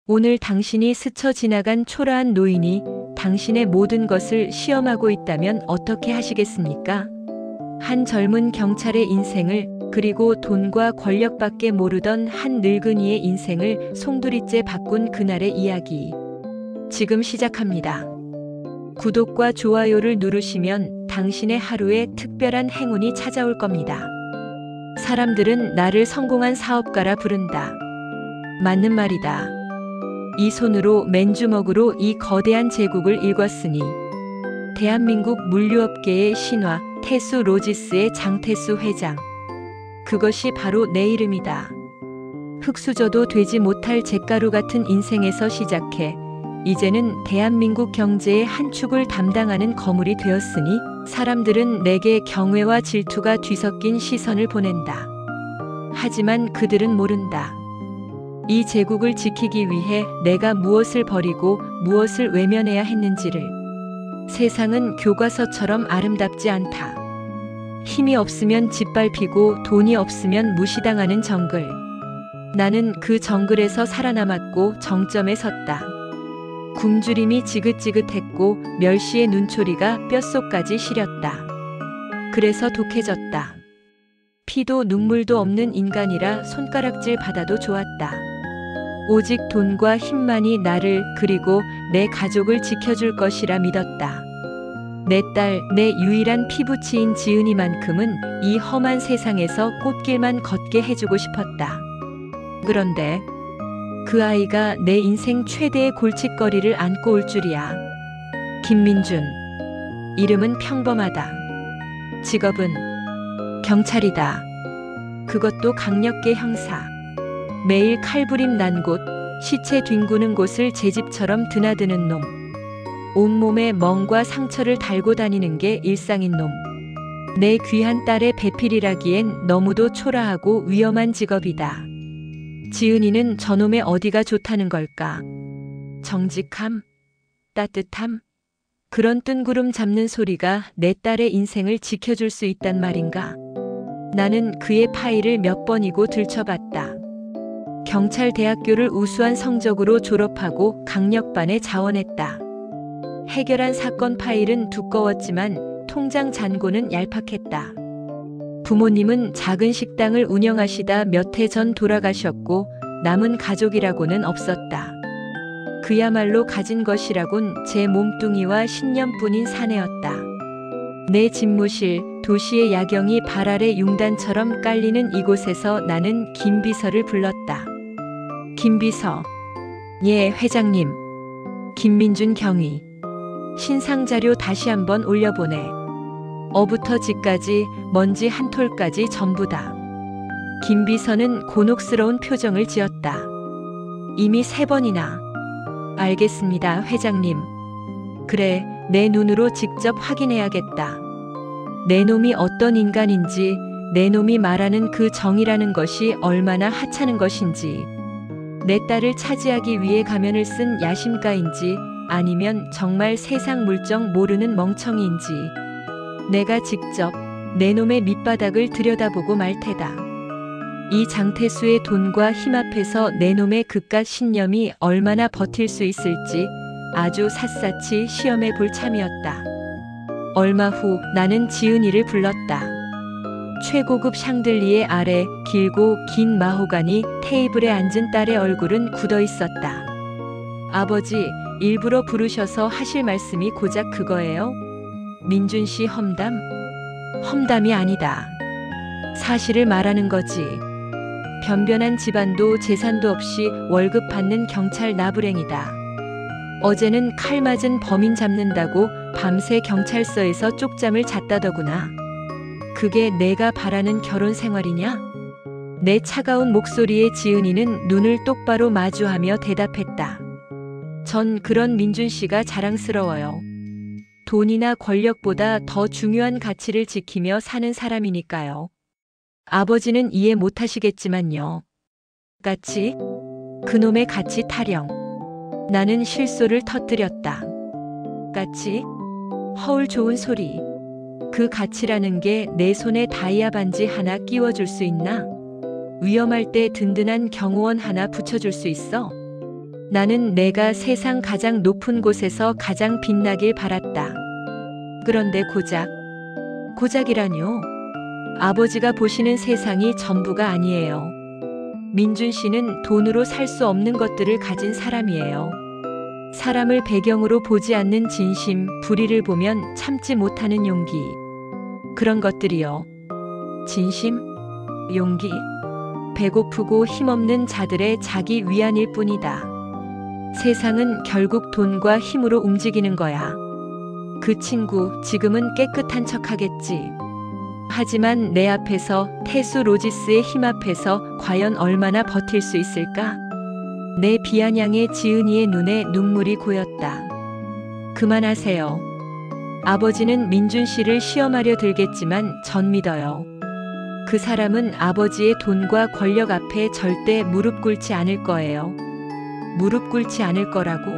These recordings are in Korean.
오늘 당신이 스쳐 지나간 초라한 노인이 당신의 모든 것을 시험하고 있다면 어떻게 하시겠습니까? 한 젊은 경찰의 인생을, 그리고 돈과 권력밖에 모르던 한 늙은이의 인생을 송두리째 바꾼 그날의 이야기. 지금 시작합니다. 구독과 좋아요를 누르시면 당신의 하루에 특별한 행운이 찾아올 겁니다. 사람들은 나를 성공한 사업가라 부른다. 맞는 말이다. 이 손으로 맨주먹으로 이 거대한 제국을 일궜으니 대한민국 물류업계의 신화 태수 로지스의 장태수 회장. 그것이 바로 내 이름이다. 흙수저도 되지 못할 잿가루 같은 인생에서 시작해 이제는 대한민국 경제의 한 축을 담당하는 거물이 되었으니 사람들은 내게 경외와 질투가 뒤섞인 시선을 보낸다. 하지만 그들은 모른다. 이 제국을 지키기 위해 내가 무엇을 버리고 무엇을 외면해야 했는지를. 세상은 교과서처럼 아름답지 않다. 힘이 없으면 짓밟히고 돈이 없으면 무시당하는 정글. 나는 그 정글에서 살아남았고 정점에 섰다. 굶주림이 지긋지긋했고 멸시의 눈초리가 뼛속까지 시렸다. 그래서 독해졌다. 피도 눈물도 없는 인간이라 손가락질 받아도 좋았다. 오직 돈과 힘만이 나를, 그리고 내 가족을 지켜줄 것이라 믿었다. 내 딸, 내 유일한 피부치인 지은이만큼은 이 험한 세상에서 꽃길만 걷게 해주고 싶었다. 그런데 그 아이가 내 인생 최대의 골칫거리를 안고 올 줄이야. 김민준. 이름은 평범하다. 직업은 경찰이다. 그것도 강력계 형사. 매일 칼부림 난 곳, 시체 뒹구는 곳을 제 집처럼 드나드는 놈. 온몸에 멍과 상처를 달고 다니는 게 일상인 놈. 내 귀한 딸의 배필이라기엔 너무도 초라하고 위험한 직업이다. 지은이는 저놈의 어디가 좋다는 걸까? 정직함? 따뜻함? 그런 뜬구름 잡는 소리가 내 딸의 인생을 지켜줄 수 있단 말인가? 나는 그의 파일을 몇 번이고 들춰봤다. 경찰대학교를 우수한 성적으로 졸업하고 강력반에 자원했다. 해결한 사건 파일은 두꺼웠지만 통장 잔고는 얄팍했다. 부모님은 작은 식당을 운영하시다 몇 해 전 돌아가셨고 남은 가족이라고는 없었다. 그야말로 가진 것이라곤 제 몸뚱이와 신념뿐인 사내였다. 내 집무실, 도시의 야경이 발 아래 융단처럼 깔리는 이곳에서 나는 김비서를 불렀다. 김비서. 예, 회장님. 김민준 경위. 신상자료 다시 한번 올려보내. 어부터 지까지, 먼지 한 톨까지 전부 다. 김비서는 곤혹스러운 표정을 지었다. 이미 3번이나. 알겠습니다, 회장님. 그래, 내 눈으로 직접 확인해야겠다. 내 놈이 어떤 인간인지, 내 놈이 말하는 그 정의라는 것이 얼마나 하찮은 것인지, 내 딸을 차지하기 위해 가면을 쓴 야심가인지 아니면 정말 세상 물정 모르는 멍청이인지 내가 직접 내 놈의 밑바닥을 들여다보고 말 테다. 이 장태수의 돈과 힘 앞에서 내 놈의 그깟 신념이 얼마나 버틸 수 있을지 아주 샅샅이 시험해 볼 참이었다. 얼마 후 나는 지은이를 불렀다. 최고급 샹들리에 아래 길고 긴 마호가니 테이블에 앉은 딸의 얼굴은 굳어 있었다. 아버지, 일부러 부르셔서 하실 말씀이 고작 그거예요? 민준 씨 험담? 험담이 아니다. 사실을 말하는 거지. 변변한 집안도 재산도 없이 월급 받는 경찰 나부랭이다. 어제는 칼 맞은 범인 잡는다고 밤새 경찰서에서 쪽잠을 잤다더구나. 그게 내가 바라는 결혼 생활이냐? 내 차가운 목소리에 지은이는 눈을 똑바로 마주하며 대답했다. 전 그런 민준 씨가 자랑스러워요. 돈이나 권력보다 더 중요한 가치를 지키며 사는 사람이니까요. 아버지는 이해 못하시겠지만요. 가치? 그놈의 가치 타령. 나는 실소를 터뜨렸다. 가치? 허울 좋은 소리. 그 가치라는 게 내 손에 다이아 반지 하나 끼워줄 수 있나? 위험할 때 든든한 경호원 하나 붙여줄 수 있어? 나는 내가 세상 가장 높은 곳에서 가장 빛나길 바랐다. 그런데 고작이라뇨? 아버지가 보시는 세상이 전부가 아니에요. 민준 씨는 돈으로 살 수 없는 것들을 가진 사람이에요. 사람을 배경으로 보지 않는 진심, 불의를 보면 참지 못하는 용기. 그런 것들이요. 진심? 용기? 배고프고 힘없는 자들의 자기 위안일 뿐이다. 세상은 결국 돈과 힘으로 움직이는 거야. 그 친구 지금은 깨끗한 척하겠지. 하지만 내 앞에서 태수 로지스의 힘 앞에서 과연 얼마나 버틸 수 있을까? 내 비아냥의 지은이의 눈에 눈물이 고였다. 그만하세요. 아버지는 민준 씨를 시험하려 들겠지만 전 믿어요. 그 사람은 아버지의 돈과 권력 앞에 절대 무릎 꿇지 않을 거예요. 무릎 꿇지 않을 거라고?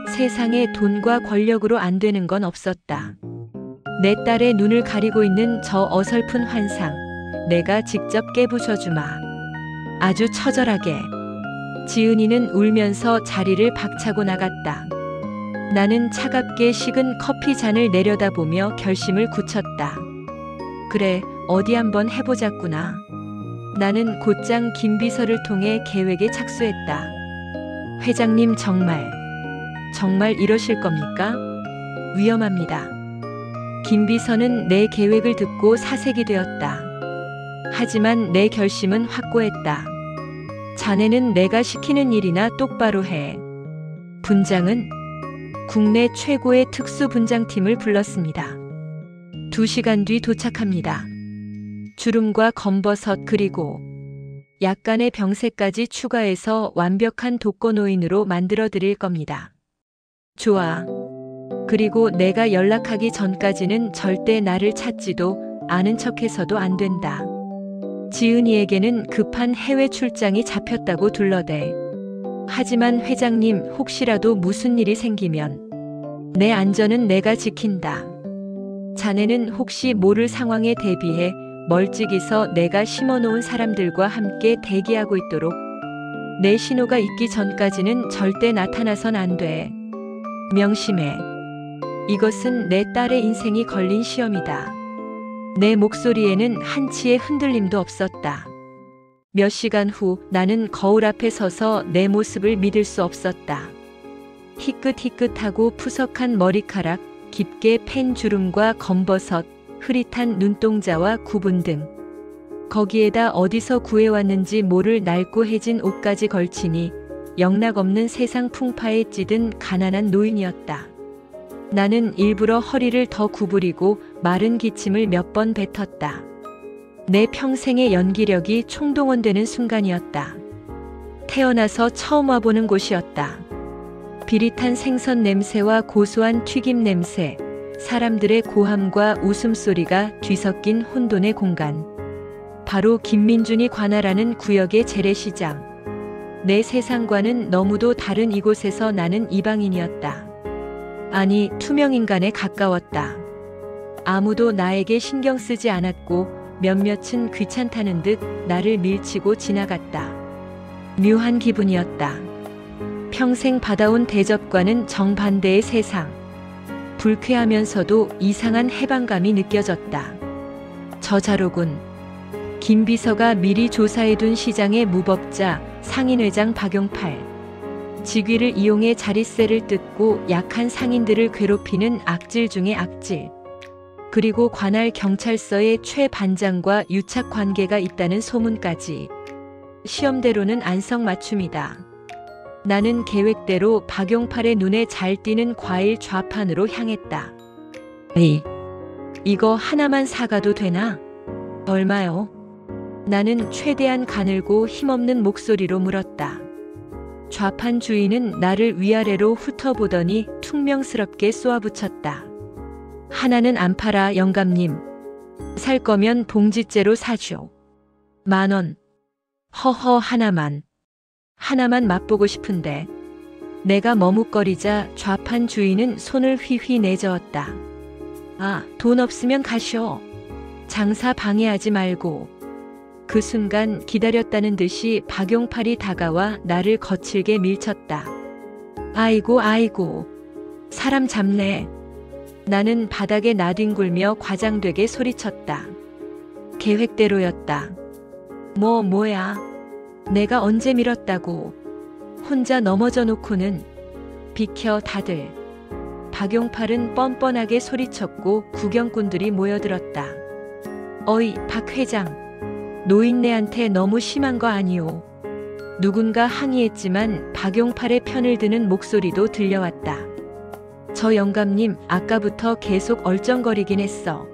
세상에 돈과 권력으로 안 되는 건 없었다. 내 딸의 눈을 가리고 있는 저 어설픈 환상, 내가 직접 깨부숴주마. 아주 처절하게. 지은이는 울면서 자리를 박차고 나갔다. 나는 차갑게 식은 커피 잔을 내려다보며 결심을 굳혔다. 그래, 어디 한번 해보자꾸나. 나는 곧장 김비서를 통해 계획에 착수했다. 회장님 정말 이러실 겁니까? 위험합니다. 김비서는 내 계획을 듣고 사색이 되었다. 하지만 내 결심은 확고했다. 자네는 내가 시키는 일이나 똑바로 해. 분장은 국내 최고의 특수분장팀을 불렀습니다. 2시간 뒤 도착합니다. 주름과 검버섯 그리고 약간의 병세까지 추가해서 완벽한 독거노인으로 만들어 드릴 겁니다. 좋아. 그리고 내가 연락하기 전까지는 절대 나를 찾지도 않은 척해서도 안 된다. 지은이에게는 급한 해외 출장이 잡혔다고 둘러대. 하지만 회장님, 혹시라도 무슨 일이 생기면 내 안전은 내가 지킨다. 자네는 혹시 모를 상황에 대비해 멀찍이서 내가 심어놓은 사람들과 함께 대기하고 있도록. 내 신호가 있기 전까지는 절대 나타나선 안 돼. 명심해. 이것은 내 딸의 인생이 걸린 시험이다. 내 목소리에는 한치의 흔들림도 없었다. 몇 시간 후 나는 거울 앞에 서서 내 모습을 믿을 수 없었다. 희끗희끗하고 푸석한 머리카락, 깊게 팬 주름과 검버섯, 흐릿한 눈동자와 구분 등. 거기에다 어디서 구해왔는지 모를 낡고 해진 옷까지 걸치니 영락없는 세상 풍파에 찌든 가난한 노인이었다. 나는 일부러 허리를 더 구부리고 마른 기침을 몇 번 뱉었다. 내 평생의 연기력이 총동원되는 순간이었다. 태어나서 처음 와보는 곳이었다. 비릿한 생선 냄새와 고소한 튀김 냄새, 사람들의 고함과 웃음소리가 뒤섞인 혼돈의 공간. 바로 김민준이 관할하는 구역의 재래시장. 내 세상과는 너무도 다른 이곳에서 나는 이방인이었다. 아니, 투명인간에 가까웠다. 아무도 나에게 신경 쓰지 않았고 몇몇은 귀찮다는 듯 나를 밀치고 지나갔다. 묘한 기분이었다. 평생 받아온 대접과는 정반대의 세상. 불쾌하면서도 이상한 해방감이 느껴졌다. 저 자로군. 김비서가 미리 조사해둔 시장의 무법자 상인회장 박용팔. 직위를 이용해 자릿세를 뜯고 약한 상인들을 괴롭히는 악질 중의 악질. 그리고 관할 경찰서의 최 반장과 유착 관계가 있다는 소문까지. 시험대로는 안성맞춤이다. 나는 계획대로 박용팔의 눈에 잘 띄는 과일 좌판으로 향했다. 에이, 이거 하나만 사가도 되나? 얼마요? 나는 최대한 가늘고 힘없는 목소리로 물었다. 좌판 주인은 나를 위아래로 훑어보더니 퉁명스럽게 쏘아붙였다. 하나는 안 팔아, 영감님. 살 거면 봉지째로 사죠. 10,000원. 허허, 하나만 맛보고 싶은데. 내가 머뭇거리자 좌판 주인은 손을 휘휘 내저었다. 아, 돈 없으면 가쇼. 장사 방해하지 말고. 그 순간 기다렸다는 듯이 박용팔이 다가와 나를 거칠게 밀쳤다. 아이고 아이고, 사람 잡네. 나는 바닥에 나뒹굴며 과장되게 소리쳤다. 계획대로였다. 뭐야. 내가 언제 밀었다고. 혼자 넘어져 놓고는. 비켜 다들. 박용팔은 뻔뻔하게 소리쳤고 구경꾼들이 모여들었다. 어이 박 회장. 노인네한테 너무 심한 거 아니오. 누군가 항의했지만 박용팔의 편을 드는 목소리도 들려왔다. 저 영감님 아까부터 계속 얼쩡거리긴 했어.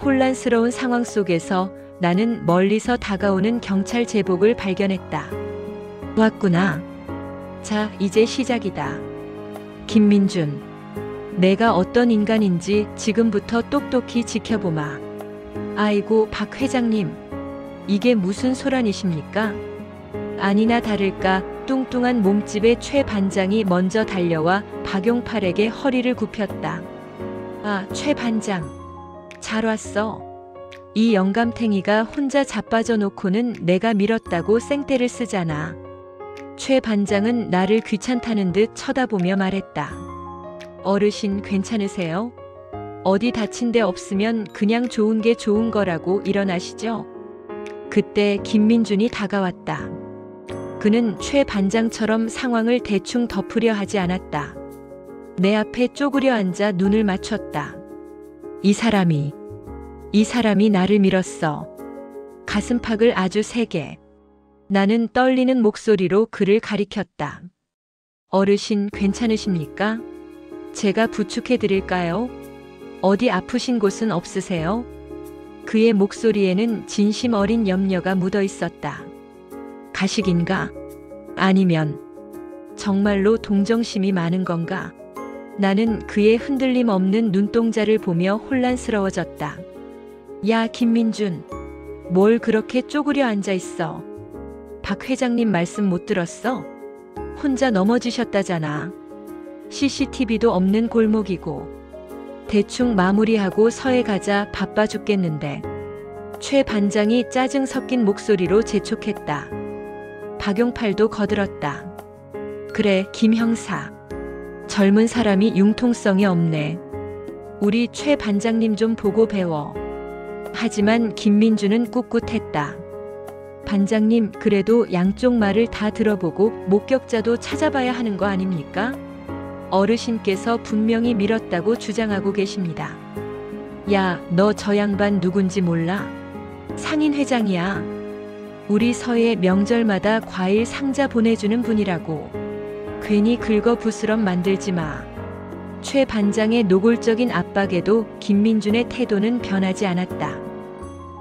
혼란스러운 상황 속에서 나는 멀리서 다가오는 경찰 제복을 발견했다. 왔구나. 자, 이제 시작이다. 김민준. 내가 어떤 인간인지 지금부터 똑똑히 지켜보마. 아이고 박 회장님. 이게 무슨 소란이십니까? 아니나 다를까 뚱뚱한 몸집의 최 반장이 먼저 달려와 박용팔에게 허리를 굽혔다. 아, 최 반장. 잘 왔어. 이 영감탱이가 혼자 자빠져 놓고는 내가 밀었다고 생떼를 쓰잖아. 최 반장은 나를 귀찮다는 듯 쳐다보며 말했다. 어르신 괜찮으세요? 어디 다친 데 없으면 그냥 좋은 게 좋은 거라고 일어나시죠? 그때 김민준이 다가왔다. 그는 최 반장처럼 상황을 대충 덮으려 하지 않았다. 내 앞에 쪼그려 앉아 눈을 맞췄다. 이 사람이 나를 밀었어. 가슴팍을 아주 세게. 나는 떨리는 목소리로 그를 가리켰다. 어르신 괜찮으십니까? 제가 부축해 드릴까요? 어디 아프신 곳은 없으세요? 그의 목소리에는 진심 어린 염려가 묻어 있었다. 가식인가? 아니면 정말로 동정심이 많은 건가? 나는 그의 흔들림 없는 눈동자를 보며 혼란스러워졌다. 야, 김민준. 뭘 그렇게 쪼그려 앉아 있어? 박 회장님 말씀 못 들었어? 혼자 넘어지셨다잖아. CCTV도 없는 골목이고. 대충 마무리하고 서해 가자. 바빠 죽겠는데. 최 반장이 짜증 섞인 목소리로 재촉했다. 박용팔도 거들었다. 그래, 김 형사. 젊은 사람이 융통성이 없네. 우리 최 반장님 좀 보고 배워. 하지만 김민준은 꿋꿋했다. 반장님, 그래도 양쪽 말을 다 들어보고 목격자도 찾아봐야 하는 거 아닙니까? 어르신께서 분명히 밀었다고 주장하고 계십니다. 야, 너 저 양반 누군지 몰라? 상인 회장이야. 우리 서해 명절마다 과일 상자 보내주는 분이라고. 괜히 긁어부스럼 만들지 마. 최 반장의 노골적인 압박에도 김민준의 태도는 변하지 않았다.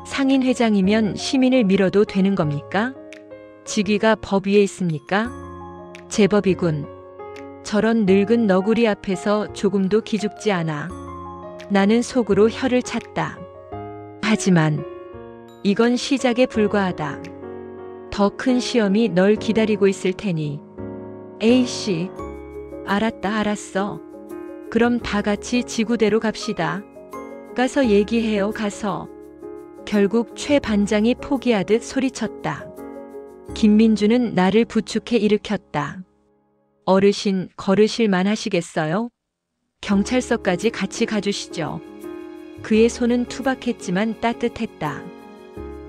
상인 회장이면 시민을 밀어도 되는 겁니까? 직위가 법 위에 있습니까? 제법이군. 저런 늙은 너구리 앞에서 조금도 기죽지 않아. 나는 속으로 혀를 찼다. 하지만 이건 시작에 불과하다. 더 큰 시험이 널 기다리고 있을 테니. A씨. 알았어. 그럼 다 같이 지구대로 갑시다. 가서 얘기해요, 가서. 결국 최 반장이 포기하듯 소리쳤다. 김민준은 나를 부축해 일으켰다. 어르신, 걸으실만 하시겠어요? 경찰서까지 같이 가주시죠. 그의 손은 투박했지만 따뜻했다.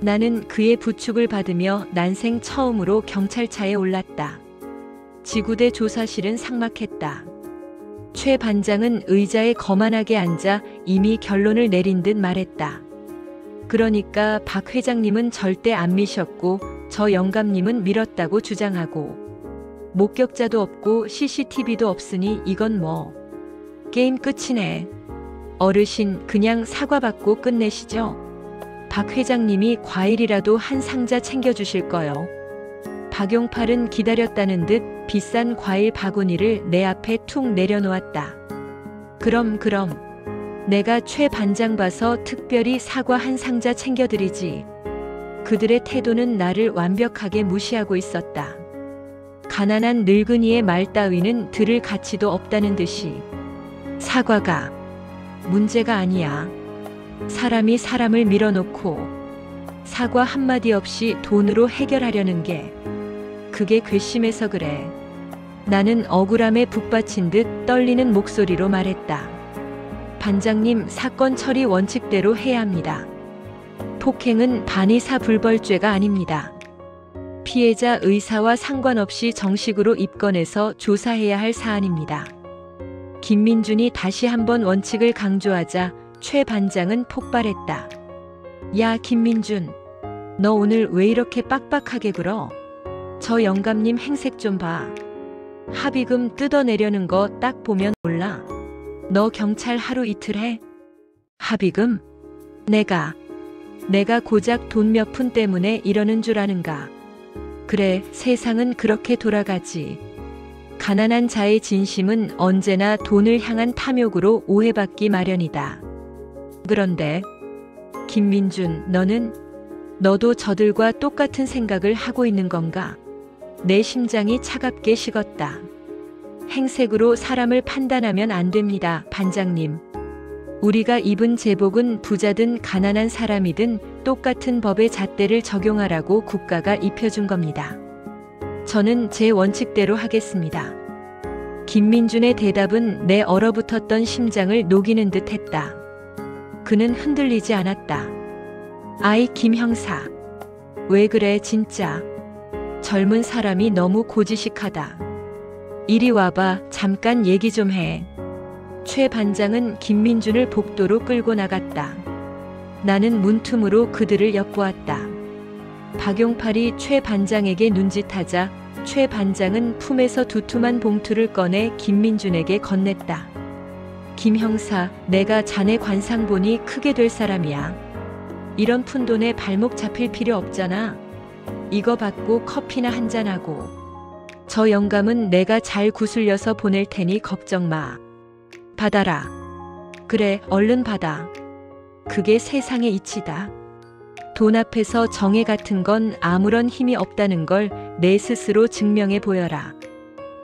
나는 그의 부축을 받으며 난생 처음으로 경찰차에 올랐다. 지구대 조사실은 삭막했다. 최 반장은 의자에 거만하게 앉아 이미 결론을 내린 듯 말했다. 그러니까 박 회장님은 절대 안 미셨고 저 영감님은 밀었다고 주장하고 목격자도 없고 CCTV도 없으니 이건 뭐 게임 끝이네. 어르신 그냥 사과받고 끝내시죠. 박 회장님이 과일이라도 한 상자 챙겨주실 거요. 박용팔은 기다렸다는 듯 비싼 과일 바구니를 내 앞에 툭 내려놓았다. 그럼 내가 최 반장 봐서 특별히 사과 한 상자 챙겨드리지. 그들의 태도는 나를 완벽하게 무시하고 있었다. 가난한 늙은이의 말 따위는 들을 가치도 없다는 듯이. 사과가 문제가 아니야. 사람이 사람을 밀어놓고 사과 한마디 없이 돈으로 해결하려는 게 그게 괘씸해서 그래. 나는 억울함에 북받친 듯 떨리는 목소리로 말했다. 반장님, 사건 처리 원칙대로 해야 합니다. 폭행은 반의사 불벌죄가 아닙니다. 피해자 의사와 상관없이 정식으로 입건해서 조사해야 할 사안입니다. 김민준이 다시 한번 원칙을 강조하자 최 반장은 폭발했다. 야, 김민준, 너 오늘 왜 이렇게 빡빡하게 굴어? 저 영감님 행색 좀 봐. 합의금 뜯어내려는 거 딱 보면 몰라. 너 경찰 하루 이틀 해? 합의금? 내가 고작 돈 몇 푼 때문에 이러는 줄 아는가? 그래, 세상은 그렇게 돌아가지. 가난한 자의 진심은 언제나 돈을 향한 탐욕으로 오해받기 마련이다. 그런데 김민준, 너도 저들과 똑같은 생각을 하고 있는 건가? 내 심장이 차갑게 식었다. 행색으로 사람을 판단하면 안 됩니다, 반장님. 우리가 입은 제복은 부자든 가난한 사람이든 똑같은 법의 잣대를 적용하라고 국가가 입혀준 겁니다. 저는 제 원칙대로 하겠습니다. 김민준의 대답은 내 얼어붙었던 심장을 녹이는 듯 했다. 그는 흔들리지 않았다. 아이, 김 형사. 왜 그래, 진짜. 젊은 사람이 너무 고지식하다. 이리 와봐, 잠깐 얘기 좀 해. 최 반장은 김민준을 복도로 끌고 나갔다. 나는 문틈으로 그들을 엿보았다. 박용팔이 최 반장에게 눈짓하자 최 반장은 품에서 두툼한 봉투를 꺼내 김민준에게 건넸다. 김 형사, 내가 자네 관상 보니 크게 될 사람이야. 이런 푼돈에 발목 잡힐 필요 없잖아. 이거 받고 커피나 한잔하고. 저 영감은 내가 잘 구슬려서 보낼 테니 걱정 마. 받아라. 그래, 얼른 받아. 그게 세상의 이치다. 돈 앞에서 정의 같은 건 아무런 힘이 없다는 걸 내 스스로 증명해 보여라.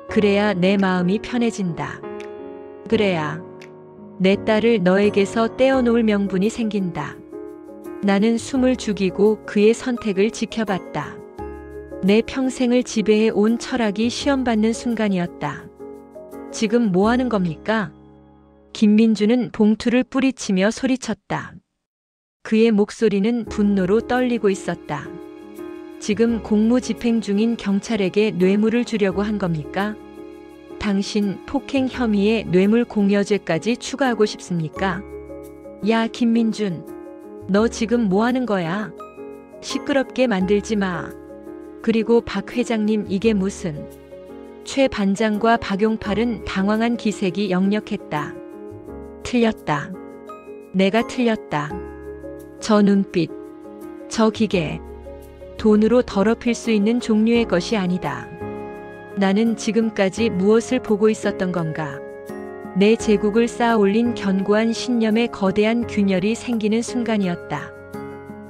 그래야 내 마음이 편해진다. 그래야 내 딸을 너에게서 떼어놓을 명분이 생긴다. 나는 숨을 죽이고 그의 선택을 지켜봤다. 내 평생을 지배해 온 철학이 시험받는 순간이었다. 지금 뭐 하는 겁니까? 김민준은 봉투를 뿌리치며 소리쳤다. 그의 목소리는 분노로 떨리고 있었다. 지금 공무집행 중인 경찰에게 뇌물을 주려고 한 겁니까? 당신 폭행 혐의에 뇌물 공여죄까지 추가하고 싶습니까? 야, 김민준, 너 지금 뭐 하는 거야? 시끄럽게 만들지 마. 그리고 박 회장님, 이게 무슨... 최 반장과 박용팔은 당황한 기색이 역력했다. 틀렸다. 내가 틀렸다. 저 눈빛, 저 기계, 돈으로 더럽힐 수 있는 종류의 것이 아니다. 나는 지금까지 무엇을 보고 있었던 건가? 내 제국을 쌓아 올린 견고한 신념에 거대한 균열이 생기는 순간이었다.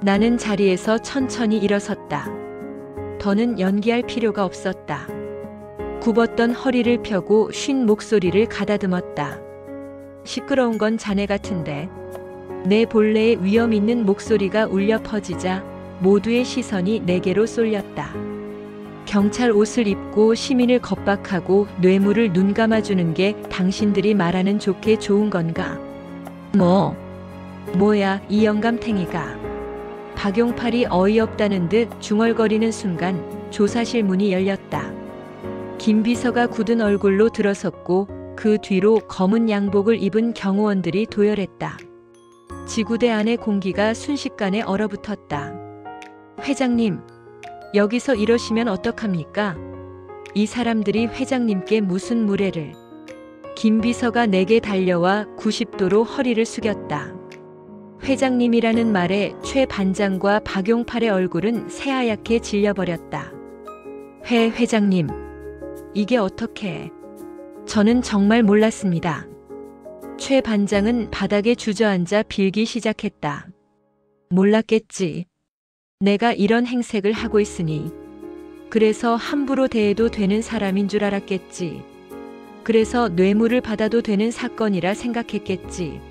나는 자리에서 천천히 일어섰다. 더는 연기할 필요가 없었다. 굽었던 허리를 펴고 쉰 목소리를 가다듬었다. 시끄러운 건 자네 같은데. 내 본래의 위험 있는 목소리가 울려 퍼지자 모두의 시선이 내게로 쏠렸다. 경찰 옷을 입고 시민을 겁박하고 뇌물을 눈감아주는 게 당신들이 말하는 좋게 좋은 건가? 뭐야, 이 영감탱이가. 박용팔이 어이없다는 듯 중얼거리는 순간 조사실 문이 열렸다. 김 비서가 굳은 얼굴로 들어섰고 그 뒤로 검은 양복을 입은 경호원들이 도열했다. 지구대 안의 공기가 순식간에 얼어붙었다. 회장님, 여기서 이러시면 어떡합니까? 이 사람들이 회장님께 무슨 무례를. 김 비서가 내게 달려와 90도로 허리를 숙였다. 회장님이라는 말에 최 반장과 박용팔의 얼굴은 새하얗게 질려버렸다. 회장님, 이게 어떻게... 저는 정말 몰랐습니다. 최 반장은 바닥에 주저앉아 빌기 시작했다. 몰랐겠지. 내가 이런 행색을 하고 있으니. 그래서 함부로 대해도 되는 사람인 줄 알았겠지. 그래서 뇌물을 받아도 되는 사건이라 생각했겠지.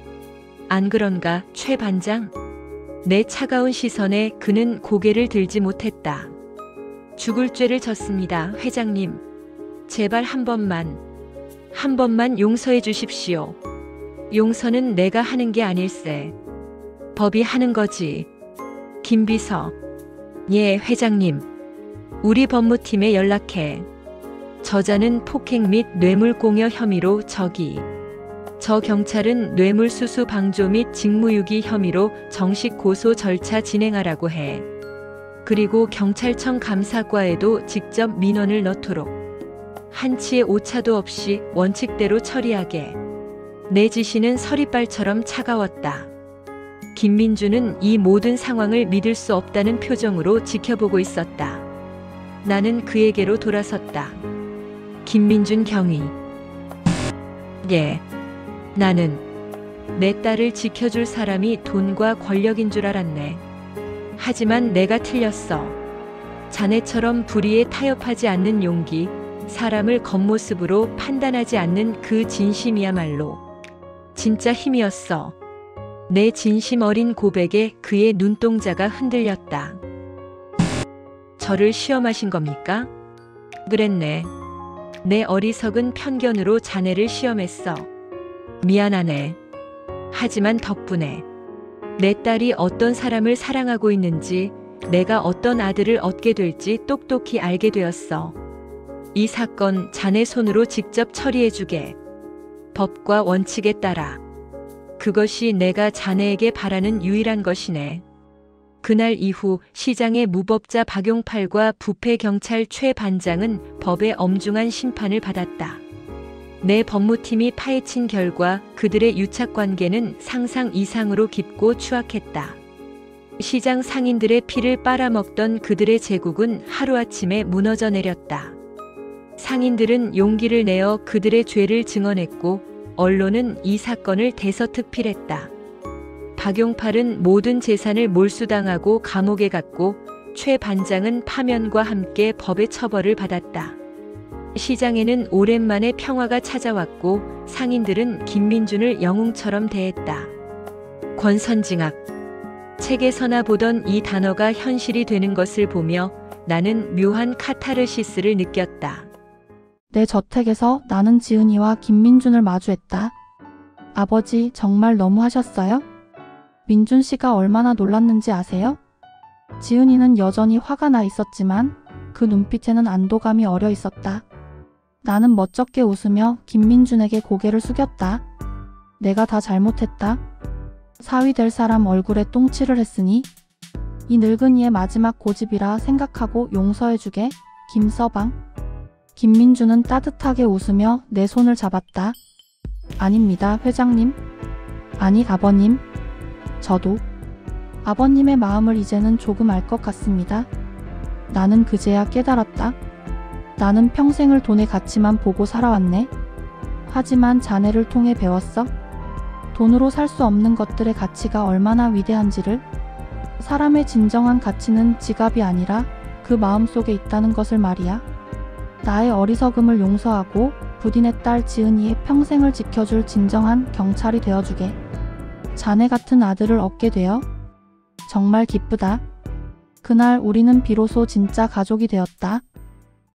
안 그런가, 최 반장? 내 차가운 시선에 그는 고개를 들지 못했다. 죽을 죄를 졌습니다, 회장님. 제발 한 번만 용서해 주십시오. 용서는 내가 하는 게 아닐세. 법이 하는 거지. 김비서. 예, 회장님. 우리 법무팀에 연락해. 저자는 폭행 및 뇌물공여 혐의로 저 경찰은 뇌물수수 방조 및 직무유기 혐의로 정식 고소 절차 진행하라고 해. 그리고 경찰청 감사과에도 직접 민원을 넣도록. 한치의 오차도 없이 원칙대로 처리하게. 내 지시는 서리빨처럼 차가웠다. 김민주는 이 모든 상황을 믿을 수 없다는 표정으로 지켜보고 있었다. 나는 그에게로 돌아섰다. 김민준 경위. 예. 나는 내 딸을 지켜줄 사람이 돈과 권력인 줄 알았네. 하지만 내가 틀렸어. 자네처럼 불의에 타협하지 않는 용기, 사람을 겉모습으로 판단하지 않는 그 진심이야말로 진짜 힘이었어. 내 진심 어린 고백에 그의 눈동자가 흔들렸다. 저를 시험하신 겁니까? 그랬네. 내 어리석은 편견으로 자네를 시험했어. 미안하네. 하지만 덕분에 내 딸이 어떤 사람을 사랑하고 있는지, 내가 어떤 아들을 얻게 될지 똑똑히 알게 되었어. 이 사건 자네 손으로 직접 처리해주게. 법과 원칙에 따라. 그것이 내가 자네에게 바라는 유일한 것이네. 그날 이후 시장의 무법자 박용팔과 부패경찰 최 반장은 법의 엄중한 심판을 받았다. 내 법무팀이 파헤친 결과 그들의 유착관계는 상상 이상으로 깊고 추악했다. 시장 상인들의 피를 빨아먹던 그들의 제국은 하루아침에 무너져 내렸다. 상인들은 용기를 내어 그들의 죄를 증언했고, 언론은 이 사건을 대서특필했다. 박용팔은 모든 재산을 몰수당하고 감옥에 갔고, 최 반장은 파면과 함께 법의 처벌을 받았다. 시장에는 오랜만에 평화가 찾아왔고, 상인들은 김민준을 영웅처럼 대했다. 권선징악. 책에서나 보던 이 단어가 현실이 되는 것을 보며 나는 묘한 카타르시스를 느꼈다. 내 저택에서 나는 지은이와 김민준을 마주했다. 아버지, 정말 너무하셨어요? 민준 씨가 얼마나 놀랐는지 아세요? 지은이는 여전히 화가 나 있었지만 그 눈빛에는 안도감이 어려 있었다. 나는 멋쩍게 웃으며 김민준에게 고개를 숙였다. 내가 다 잘못했다. 사위 될 사람 얼굴에 똥칠을 했으니 이 늙은이의 마지막 고집이라 생각하고 용서해주게, 김서방. 김민준은 따뜻하게 웃으며 내 손을 잡았다. 아닙니다, 회장님. 아니, 아버님. 저도 아버님의 마음을 이제는 조금 알 것 같습니다. 나는 그제야 깨달았다. 나는 평생을 돈의 가치만 보고 살아왔네. 하지만 자네를 통해 배웠어. 돈으로 살 수 없는 것들의 가치가 얼마나 위대한지를. 사람의 진정한 가치는 지갑이 아니라 그 마음속에 있다는 것을 말이야. 나의 어리석음을 용서하고 부딘의 딸 지은이의 평생을 지켜줄 진정한 경찰이 되어주게. 자네 같은 아들을 얻게 되어 정말 기쁘다. 그날 우리는 비로소 진짜 가족이 되었다.